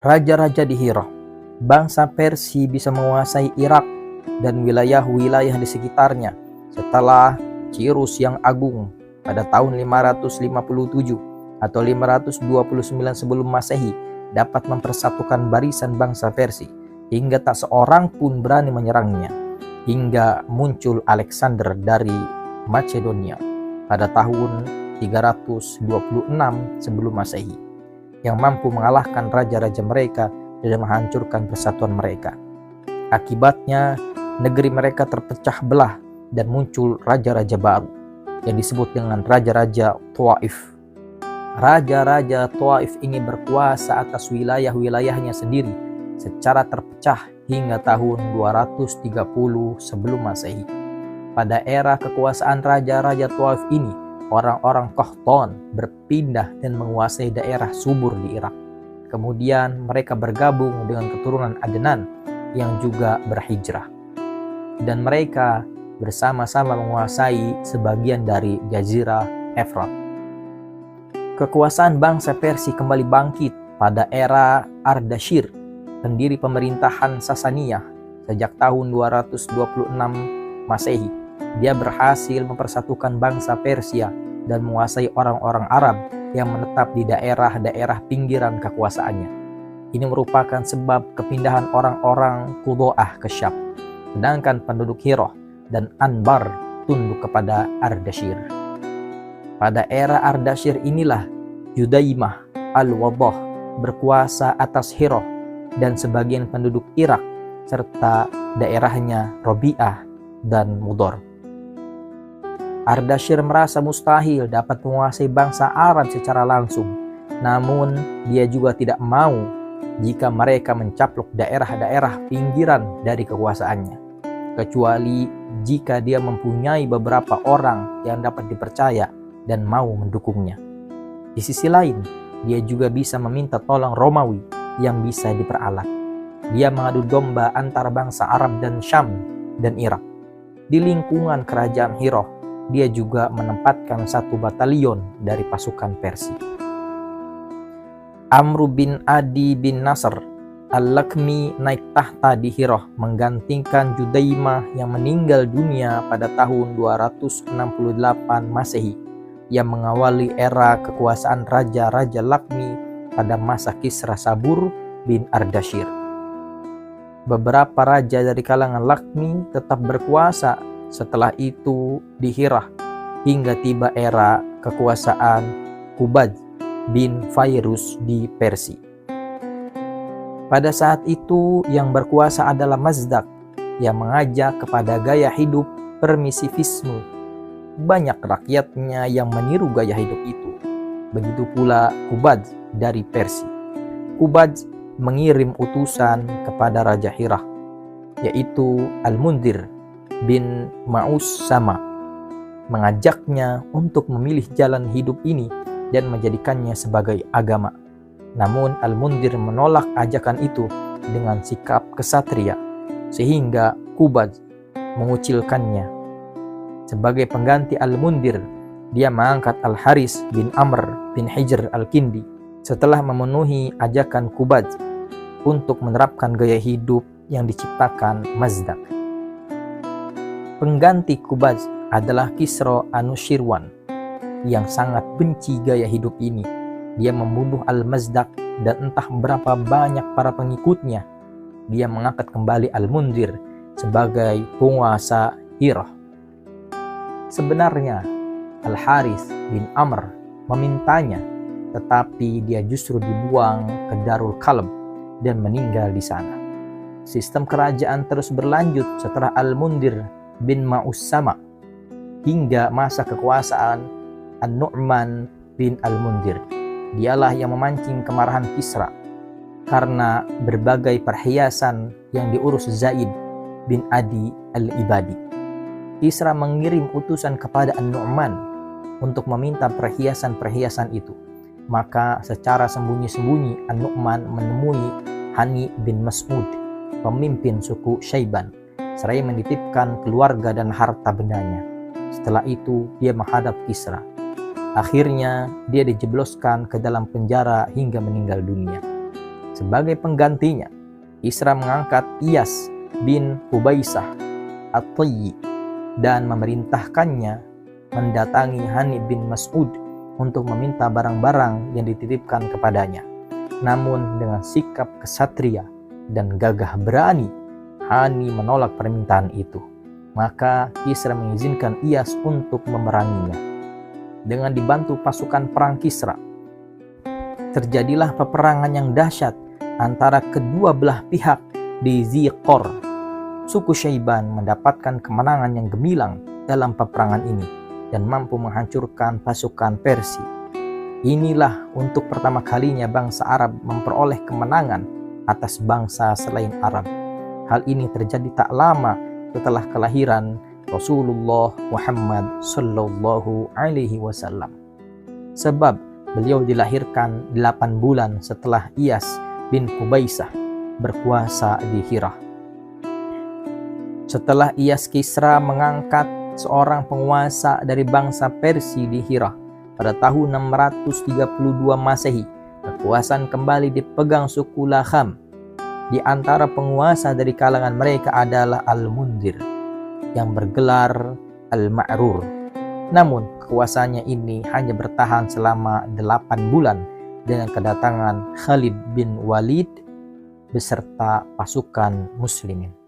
Raja-raja di Hira. Bangsa Persia bisa menguasai Irak dan wilayah-wilayah di sekitarnya setelah Cyrus yang Agung pada tahun 557 atau 529 sebelum Masehi dapat mempersatukan barisan bangsa Persia hingga tak seorang pun berani menyerangnya, hingga muncul Alexander dari Macedonia pada tahun 326 sebelum Masehi yang mampu mengalahkan raja-raja mereka dan menghancurkan persatuan mereka. Akibatnya, negeri mereka terpecah belah dan muncul raja-raja baru yang disebut dengan raja-raja Taif. Raja-raja Taif ini berkuasa atas wilayah-wilayahnya sendiri secara terpecah hingga tahun 230 sebelum Masehi. Pada era kekuasaan raja-raja Taif ini, orang-orang Qahtan berpindah dan menguasai daerah subur di Irak. Kemudian mereka bergabung dengan keturunan Adnan yang juga berhijrah. Dan mereka bersama-sama menguasai sebagian dari Jazirah Efrat. Kekuasaan bangsa Persia kembali bangkit pada era Ardashir, pendiri pemerintahan Sasaniyah sejak tahun 226 Masehi. Dia berhasil mempersatukan bangsa Persia dan menguasai orang-orang Arab yang menetap di daerah-daerah pinggiran kekuasaannya. Ini merupakan sebab kepindahan orang-orang Qudo'ah ke Syam, sedangkan penduduk Hira dan Anbar tunduk kepada Ardashir. Pada era Ardashir inilah Judaimah al-Wadah berkuasa atas Hira dan sebagian penduduk Irak serta daerahnya Robi'ah dan Mudor. Ardashir merasa mustahil dapat menguasai bangsa Arab secara langsung, namun dia juga tidak mau jika mereka mencaplok daerah-daerah pinggiran dari kekuasaannya, kecuali jika dia mempunyai beberapa orang yang dapat dipercaya dan mau mendukungnya. Di sisi lain, dia juga bisa meminta tolong Romawi yang bisa diperalat. Dia mengadu domba antara bangsa Arab dan Syam dan Irak. Di lingkungan kerajaan Hira, dia juga menempatkan satu batalion dari pasukan Persia. Amr bin Adi bin Nasr al-Lakmi naik tahta di Hira menggantikan Judaimah yang meninggal dunia pada tahun 268 Masehi yang mengawali era kekuasaan raja-raja Lakmi pada masa Kisra Sabur bin Ardashir. Beberapa raja dari kalangan Lakmi tetap berkuasa setelah itu di Hira hingga tiba era kekuasaan Qubad bin Fairuz di Persia. Pada saat itu yang berkuasa adalah Mazdak yang mengajak kepada gaya hidup permisivisme. Banyak rakyatnya yang meniru gaya hidup itu. Begitu pula Qubad dari Persia. Qubad mengirim utusan kepada Raja Hira, yaitu Al-Mundhir bin Ma'us Sama, mengajaknya untuk memilih jalan hidup ini dan menjadikannya sebagai agama. Namun Al-Mundhir menolak ajakan itu dengan sikap kesatria, sehingga Qubad mengucilkannya. Sebagai pengganti Al-Mundhir, dia mengangkat Al-Haris bin Amr bin Hijr Al-Kindi setelah memenuhi ajakan Qubad untuk menerapkan gaya hidup yang diciptakan Mazdak. Pengganti Qubad adalah Kisra Anushirwan yang sangat benci gaya hidup ini. Dia membunuh Al-Mazdak dan entah berapa banyak para pengikutnya. Dia mengangkat kembali Al-Mundhir sebagai penguasa Hira. Sebenarnya Al-Haris bin Amr memintanya, tetapi dia justru dibuang ke Darul Kalb dan meninggal di sana. Sistem kerajaan terus berlanjut setelah Al-Mundhir bin Ma'us Sama hingga masa kekuasaan An-Nu'man bin Al-Mundhir. Dialah yang memancing kemarahan Kisra karena berbagai perhiasan yang diurus Zaid bin Adi al-Ibadi. Kisra mengirim utusan kepada An-Nu'man untuk meminta perhiasan-perhiasan itu. Maka secara sembunyi-sembunyi An-Nu'man menemui Hani bin Mas'ud, pemimpin suku Syaiban, seraya menitipkan keluarga dan harta bendanya. Setelah itu dia menghadap Kisra. Akhirnya dia dijebloskan ke dalam penjara hingga meninggal dunia. Sebagai penggantinya, Kisra mengangkat Iyas bin Hubaisah At-Tayyi dan memerintahkannya mendatangi Hani bin Mas'ud untuk meminta barang-barang yang dititipkan kepadanya. Namun dengan sikap kesatria dan gagah berani, Hani menolak permintaan itu. Maka Kisra mengizinkan Iyas untuk memeranginya. Dengan dibantu pasukan perang Kisra, terjadilah peperangan yang dahsyat antara kedua belah pihak di Ziqor. Suku Syaiban mendapatkan kemenangan yang gemilang dalam peperangan ini dan mampu menghancurkan pasukan Persia. Inilah untuk pertama kalinya bangsa Arab memperoleh kemenangan atas bangsa selain Arab. Hal ini terjadi tak lama setelah kelahiran Rasulullah Muhammad Sallallahu Alaihi Wasallam. Sebab beliau dilahirkan 8 bulan setelah Iyas bin Hubaisah berkuasa di Hira. Setelah Iyas, Kisra mengangkat seorang penguasa dari bangsa Persia di Hira pada tahun 632 Masehi. Kekuasaan kembali dipegang suku Laham. Di antara penguasa dari kalangan mereka adalah Al-Munzir yang bergelar Al-Ma'rur. Namun kekuasaannya ini hanya bertahan selama 8 bulan dengan kedatangan Khalid bin Walid beserta pasukan muslimin.